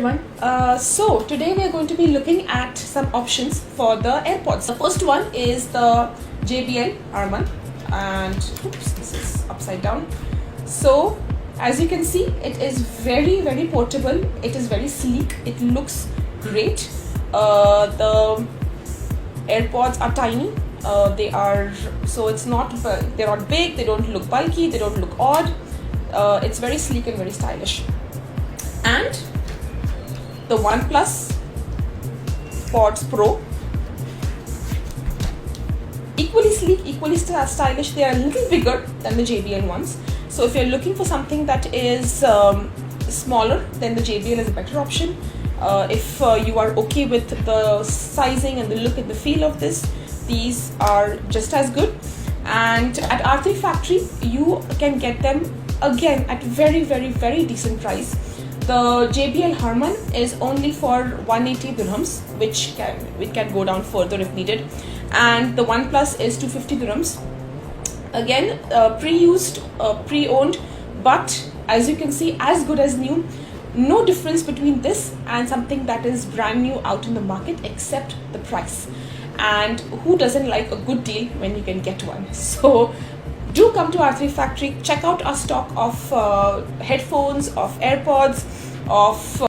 everyone. So today we are going to be looking at some options for the AirPods. The first one is the JBL Harman, and oops, this is upside down. So as you can see, it is very portable. It is very sleek. It looks great. The AirPods are tiny. They're not big. They don't look bulky. They don't look odd. It's very sleek and very stylish. And the OnePlus Pods Pro, equally sleek, equally stylish. They are a little bigger than the JBL ones. So if you're looking for something that is smaller, then the JBL is a better option. If you are okay with the sizing and the look and the feel of this, these are just as good. And at R3 Factory, you can get them again at very decent price. The JBL Harman is only for 180 dirhams, which can go down further if needed, and the OnePlus is 250 dirhams. Again, pre-used, pre-owned, but as you can see, as good as new. No difference between this and something that is brand new out in the market except the price. And who doesn't like a good deal when you can get one? So do come to R3 Factory, check out our stock of headphones, of AirPods, of